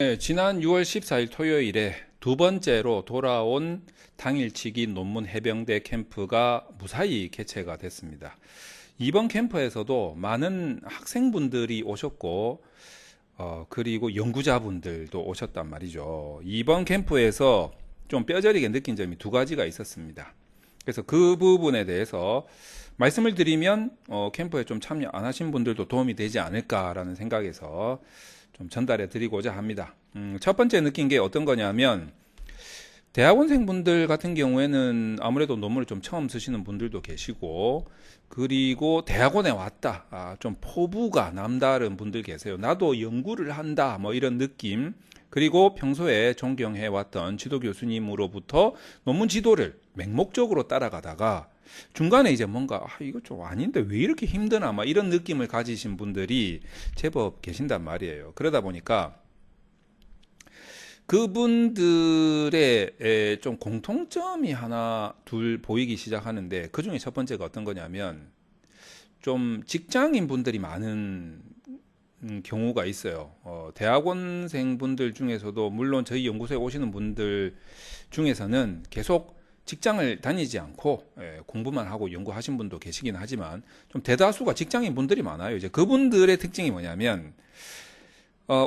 네, 지난 6월 14일 토요일에 두 번째로 돌아온 당일치기 논문 해병대 캠프가 무사히 개최가 됐습니다. 이번 캠프에서도 많은 학생분들이 오셨고, 그리고 연구자분들도 오셨단 말이죠. 이번 캠프에서 좀 뼈저리게 느낀 점이 두 가지가 있었습니다. 그래서 그 부분에 대해서 말씀을 드리면 캠프에 좀 참여 안 하신 분들도 도움이 되지 않을까라는 생각에서 좀 전달해 드리고자 합니다. 첫 번째 느낀 게 어떤 거냐면 대학원생분들 같은 경우에는 아무래도 논문을 좀 처음 쓰시는 분들도 계시고, 그리고 대학원에 왔다, 좀 포부가 남다른 분들 계세요. 나도 연구를 한다, 뭐 이런 느낌. 그리고 평소에 존경해 왔던 지도 교수님으로부터 논문 지도를 맹목적으로 따라가다가 중간에 이제 뭔가 이거 좀 아닌데 왜 이렇게 힘드나, 막 이런 느낌을 가지신 분들이 제법 계신단 말이에요. 그러다 보니까 그분들의 좀 공통점이 하나 둘 보이기 시작하는데, 그 중에 첫 번째가 어떤 거냐면 좀 직장인 분들이 많은 경우가 있어요. 대학원생 분들 중에서도 물론 저희 연구소에 오시는 분들 중에서는 계속 직장을 다니지 않고 공부만 하고 연구하신 분도 계시긴 하지만 좀 대다수가 직장인 분들이 많아요. 이제 그분들의 특징이 뭐냐면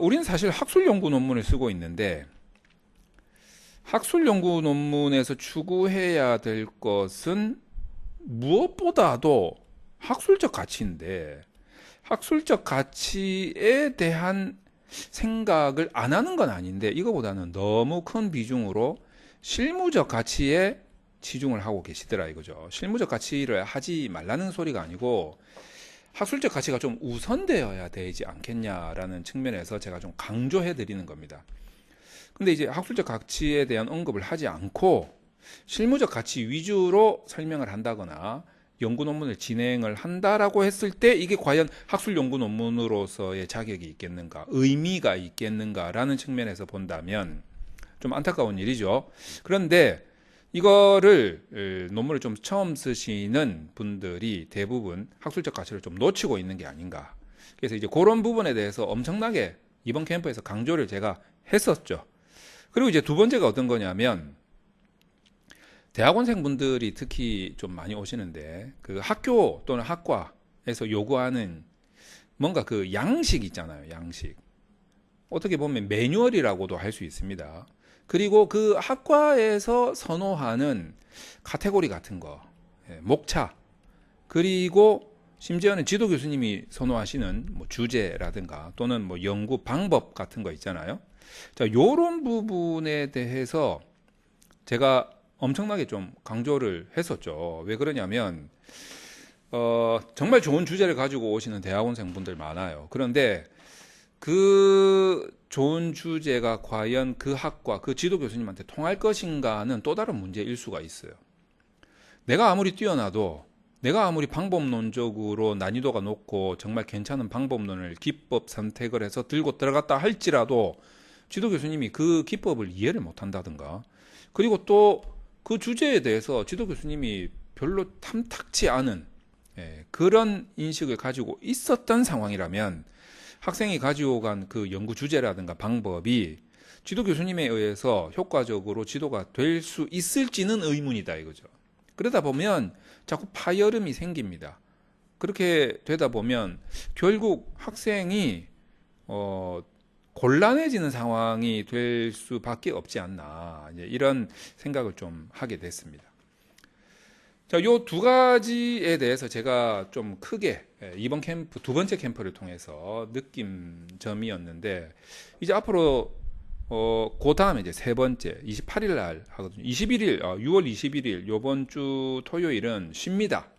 우리는 사실 학술 연구 논문을 쓰고 있는데, 학술 연구 논문에서 추구해야 될 것은 무엇보다도 학술적 가치인데, 학술적 가치에 대한 생각을 안 하는 건 아닌데, 이거보다는 너무 큰 비중으로 실무적 가치에 치중을 하고 계시더라 이거죠. 실무적 가치를 하지 말라는 소리가 아니고 학술적 가치가 좀 우선되어야 되지 않겠냐라는 측면에서 제가 좀 강조해 드리는 겁니다. 근데 이제 학술적 가치에 대한 언급을 하지 않고 실무적 가치 위주로 설명을 한다거나 연구 논문을 진행을 한다라고 했을 때 이게 과연 학술 연구 논문으로서의 자격이 있겠는가, 의미가 있겠는가라는 측면에서 본다면 좀 안타까운 일이죠. 그런데 이거를 논문을 좀 처음 쓰시는 분들이 대부분 학술적 가치를 좀 놓치고 있는 게 아닌가. 그래서 이제 그런 부분에 대해서 엄청나게 이번 캠프에서 강조를 제가 했었죠. 그리고 이제 두 번째가 어떤 거냐면 대학원생 분들이 특히 좀 많이 오시는데, 그 학교 또는 학과에서 요구하는 뭔가 그 양식 있잖아요. 양식. 어떻게 보면 매뉴얼이라고도 할 수 있습니다. 그리고 그 학과에서 선호하는 카테고리 같은 거, 목차, 그리고 심지어는 지도 교수님이 선호하시는 뭐 주제라든가 또는 뭐 연구 방법 같은 거 있잖아요. 자, 요런 부분에 대해서 제가 엄청나게 좀 강조를 했었죠. 왜 그러냐면 정말 좋은 주제를 가지고 오시는 대학원생 분들 많아요. 그런데 그 좋은 주제가 과연 그 학과, 그 지도 교수님한테 통할 것인가는 또 다른 문제일 수가 있어요. 내가 아무리 뛰어나도, 내가 아무리 방법론적으로 난이도가 높고 정말 괜찮은 방법론을 기법 선택을 해서 들고 들어갔다 할지라도 지도 교수님이 그 기법을 이해를 못 한다든가, 그리고 또 그 주제에 대해서 지도 교수님이 별로 탐탁치 않은 그런 인식을 가지고 있었던 상황이라면 학생이 가지고 간 그 연구 주제라든가 방법이 지도 교수님에 의해서 효과적으로 지도가 될 수 있을지는 의문이다 이거죠. 그러다 보면 자꾸 파열음이 생깁니다. 그렇게 되다 보면 결국 학생이 곤란해지는 상황이 될 수밖에 없지 않나, 이제 이런 생각을 좀 하게 됐습니다. 자, 요 두 가지에 대해서 제가 좀 크게 이번 캠프, 두 번째 캠프를 통해서 느낀 점이었는데, 이제 앞으로 그 다음에 이제 세 번째 28일 날 하거든요. 21일, 6월 21일 요번 주 토요일은 쉽니다.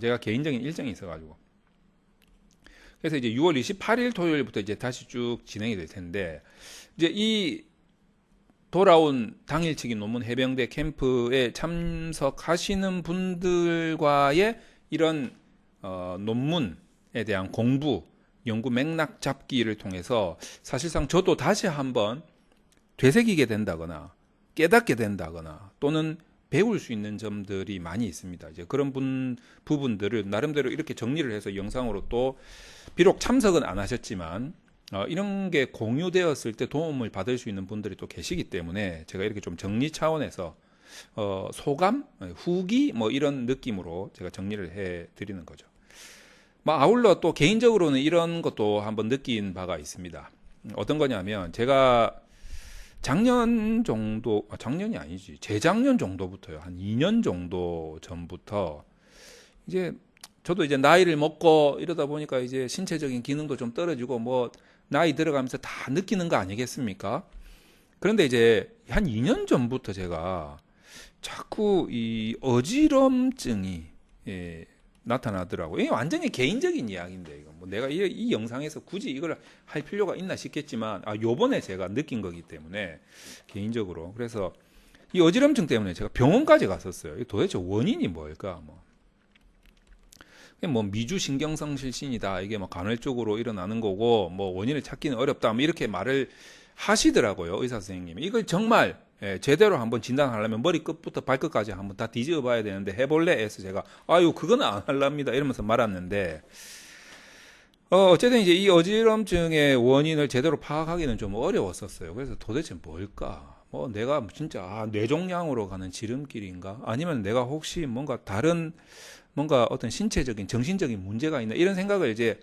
제가 개인적인 일정이 있어가지고. 그래서 이제 6월 28일 토요일부터 이제 다시 쭉 진행이 될 텐데, 이제 이 돌아온 당일치기 논문 해병대 캠프에 참석하시는 분들과의 이런 논문에 대한 공부, 연구 맥락 잡기를 통해서 사실상 저도 다시 한번 되새기게 된다거나 깨닫게 된다거나 또는 배울 수 있는 점들이 많이 있습니다. 이제 그런 부분들을 나름대로 이렇게 정리를 해서 영상으로 또 비록 참석은 안 하셨지만 이런 게 공유되었을 때 도움을 받을 수 있는 분들이 또 계시기 때문에 제가 이렇게 좀 정리 차원에서 소감, 후기 뭐 이런 느낌으로 제가 정리를 해 드리는 거죠. 뭐 아울러 또 개인적으로는 이런 것도 한번 느낀 바가 있습니다. 어떤 거냐면 제가 작년 정도, 작년이 아니지, 재작년 정도부터요. 한 2년 정도 전부터 이제 저도 이제 나이를 먹고 이러다 보니까 이제 신체적인 기능도 좀 떨어지고 뭐 나이 들어가면서 다 느끼는 거 아니겠습니까? 그런데 이제 한 2년 전부터 제가 자꾸 이 어지럼증이 나타나더라고요. 이게 완전히 개인적인 이야기인데 이거 뭐 내가 이 영상에서 굳이 이걸 할 필요가 있나 싶겠지만 요번에 제가 느낀 거기 때문에 개인적으로 그래서 이 어지럼증 때문에 제가 병원까지 갔었어요. 도대체 원인이 뭘까? 뭐 미주신경성 실신이다. 이게 뭐 간헐적으로 일어나는 거고 뭐 원인을 찾기는 어렵다. 뭐 이렇게 말을 하시더라고요. 의사 선생님이. 이걸 정말 제대로 한번 진단하려면 머리끝부터 발끝까지 한번 다 뒤집어 봐야 되는데 해볼래? 해서 제가 그거는 안 할랍니다. 이러면서 말았는데 어쨌든 이제 이 어지럼증의 원인을 제대로 파악하기는 좀 어려웠었어요. 그래서 도대체 뭘까? 뭐 내가 진짜 뇌종양으로 가는 지름길인가? 아니면 내가 혹시 뭔가 다른 뭔가 어떤 신체적인 정신적인 문제가 있나 이런 생각을 이제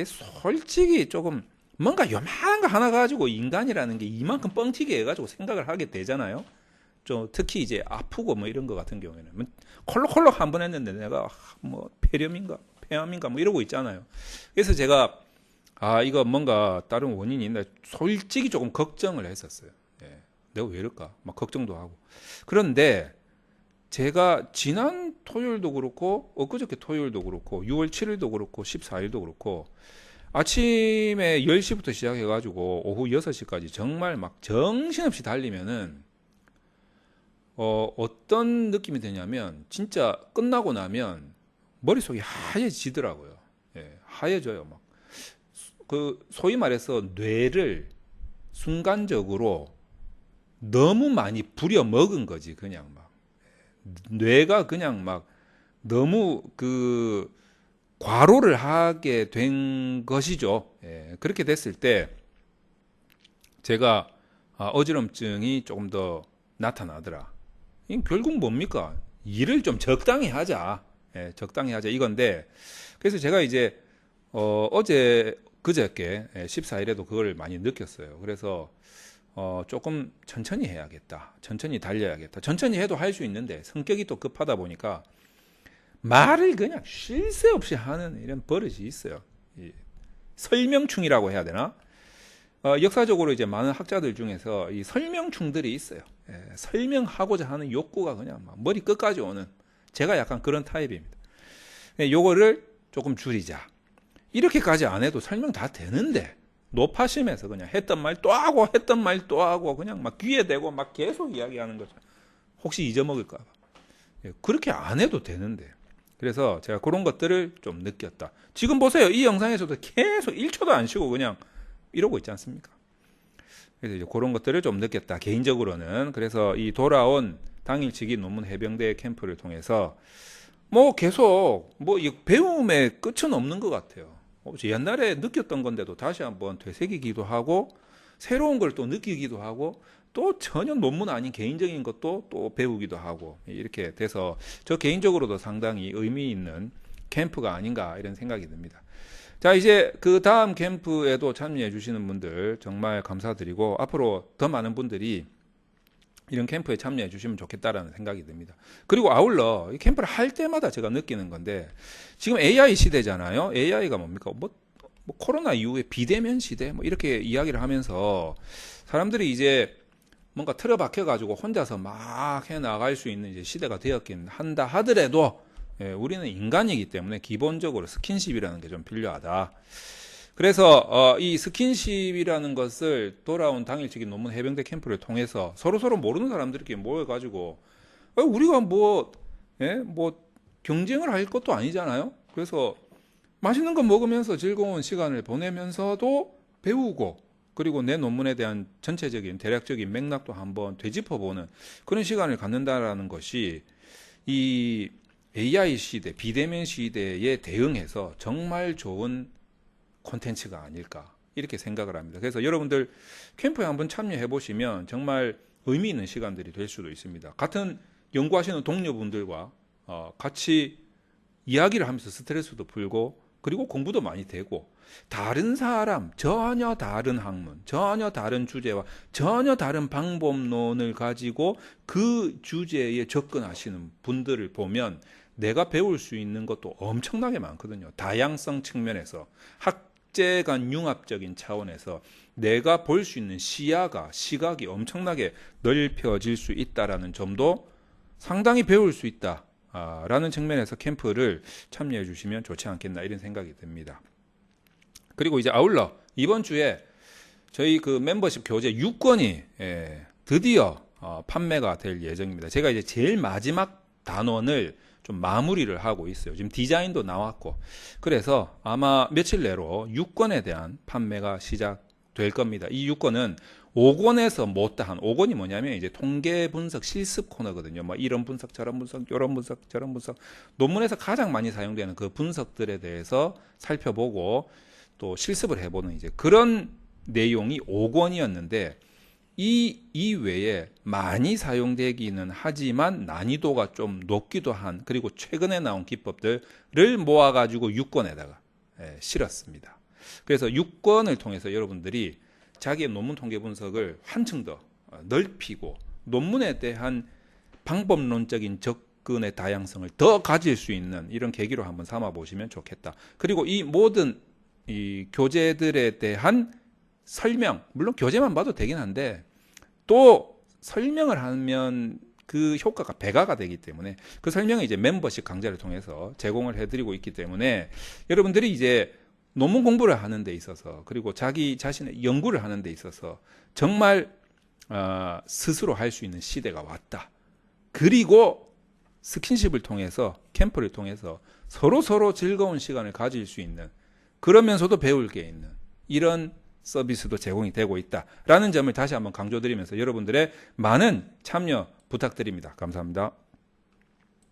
솔직히 조금 뭔가 요만한 거 하나 가지고 인간이라는 게 이만큼 뻥튀기 해가지고 생각을 하게 되잖아요. 좀 특히 이제 아프고 뭐 이런 거 같은 경우에는 콜록콜록 한 번 했는데 내가 뭐 폐렴인가 폐암인가 뭐 이러고 있잖아요. 그래서 제가 이거 뭔가 다른 원인이 있나 솔직히 조금 걱정을 했었어요. 내가 왜 이럴까 막 걱정도 하고. 그런데 제가 지난 토요일도 그렇고 엊그저께 토요일도 그렇고 6월 7일도 그렇고 14일도 그렇고 아침에 10시부터 시작해가지고 오후 6시까지 정말 막 정신없이 달리면은 어떤 느낌이 드냐면 진짜 끝나고 나면 머릿속이 하얘지더라고요. 하얘져요. 막 그 소위 말해서 뇌를 순간적으로 너무 많이 부려 먹은 거지. 그냥 막 뇌가 그냥 막 너무 그 과로를 하게 된 것이죠. 그렇게 됐을 때 제가 어지럼증이 조금 더 나타나더라. 결국 뭡니까? 일을 좀 적당히 하자. 적당히 하자 이건데 그래서 제가 이제 어제 그저께 14일에도 그걸 많이 느꼈어요. 그래서 조금 천천히 해야겠다. 천천히 달려야겠다. 천천히 해도 할 수 있는데 성격이 또 급하다 보니까 말을 그냥 쉴 새 없이 하는 이런 버릇이 있어요. 설명충이라고 해야 되나? 역사적으로 이제 많은 학자들 중에서 이 설명충들이 있어요. 설명하고자 하는 욕구가 그냥 막 머리 끝까지 오는 제가 약간 그런 타입입니다. 요거를 조금 줄이자. 이렇게까지 안 해도 설명 다 되는데 노파심에서 그냥 했던 말 또 하고 했던 말 또 하고 그냥 막 귀에 대고 막 계속 이야기하는 거죠. 혹시 잊어먹을까 봐. 그렇게 안 해도 되는데. 그래서 제가 그런 것들을 좀 느꼈다. 지금 보세요. 이 영상에서도 계속 1초도 안 쉬고 그냥 이러고 있지 않습니까? 그래서 이제 그런 것들을 좀 느꼈다. 개인적으로는. 그래서 이 돌아온 당일치기 논문 해병대 캠프를 통해서 뭐 계속 뭐 이 배움의 끝은 없는 것 같아요. 옛날에 느꼈던 건데도 다시 한번 되새기기도 하고 새로운 걸 또 느끼기도 하고 또 전혀 논문 아닌 개인적인 것도 또 배우기도 하고 이렇게 돼서 저 개인적으로도 상당히 의미 있는 캠프가 아닌가 이런 생각이 듭니다. 자, 이제 그 다음 캠프에도 참여해 주시는 분들 정말 감사드리고 앞으로 더 많은 분들이 이런 캠프에 참여해 주시면 좋겠다라는 생각이 듭니다. 그리고 아울러 이 캠프를 할 때마다 제가 느끼는 건데 지금 AI 시대잖아요. AI가 뭡니까? 뭐 코로나 이후에 비대면 시대 뭐 이렇게 이야기를 하면서 사람들이 이제 뭔가 틀어박혀 가지고 혼자서 막 해 나갈 수 있는 이제 시대가 되었긴 한다 하더라도 우리는 인간이기 때문에 기본적으로 스킨십이라는 게 좀 필요하다. 그래서 이 스킨십이라는 것을 돌아온 당일치기 논문 해병대 캠프를 통해서 서로 모르는 사람들끼리 모여가지고 우리가 뭐 경쟁을 할 것도 아니잖아요. 그래서 맛있는 거 먹으면서 즐거운 시간을 보내면서도 배우고 그리고 내 논문에 대한 전체적인 대략적인 맥락도 한번 되짚어보는 그런 시간을 갖는다라는 것이 이 AI 시대, 비대면 시대에 대응해서 정말 좋은 콘텐츠가 아닐까 이렇게 생각을 합니다. 그래서 여러분들 캠프에 한번 참여해 보시면 정말 의미 있는 시간들이 될 수도 있습니다. 같은 연구하시는 동료분들과 같이 이야기를 하면서 스트레스도 풀고 그리고 공부도 많이 되고 다른 사람, 전혀 다른 학문, 전혀 다른 주제와 전혀 다른 방법론을 가지고 그 주제에 접근하시는 분들을 보면 내가 배울 수 있는 것도 엄청나게 많거든요. 다양성 측면에서, 학제 간 융합적인 차원에서 내가 볼 수 있는 시각이 엄청나게 넓혀질 수 있다라는 점도 상당히 배울 수 있다. 라는 측면에서 캠프를 참여해 주시면 좋지 않겠나 이런 생각이 듭니다. 그리고 이제 아울러 이번 주에 저희 그 멤버십 교재 6권이 드디어 판매가 될 예정입니다. 제가 이제 제일 마지막 단원을 좀 마무리를 하고 있어요. 지금 디자인도 나왔고 그래서 아마 며칠 내로 6권에 대한 판매가 시작될 겁니다. 이 6권은 5권에서 못다한 5권이 뭐냐면 이제 통계 분석 실습 코너거든요. 뭐 이런 분석, 저런 분석, 이런 분석, 저런 분석, 논문에서 가장 많이 사용되는 그 분석들에 대해서 살펴보고 또 실습을 해보는 이제 그런 내용이 5권이었는데 이 이외에 많이 사용되기는 하지만 난이도가 좀 높기도 한 그리고 최근에 나온 기법들을 모아가지고 6권에다가 실었습니다. 그래서 6권을 통해서 여러분들이 자기의 논문 통계 분석을 한층 더 넓히고 논문에 대한 방법론적인 접근의 다양성을 더 가질 수 있는 이런 계기로 한번 삼아 보시면 좋겠다. 그리고 이 모든 이 교재들에 대한 설명, 물론 교재만 봐도 되긴 한데 또 설명을 하면 그 효과가 배가가 되기 때문에 그 설명을 이제 멤버십 강좌를 통해서 제공을 해드리고 있기 때문에 여러분들이 이제 논문 공부를 하는 데 있어서 그리고 자기 자신의 연구를 하는 데 있어서 정말 스스로 할 수 있는 시대가 왔다. 그리고 스킨십을 통해서 캠프를 통해서 서로 즐거운 시간을 가질 수 있는 그러면서도 배울 게 있는 이런 서비스도 제공이 되고 있다라는 점을 다시 한번 강조드리면서 여러분들의 많은 참여 부탁드립니다. 감사합니다.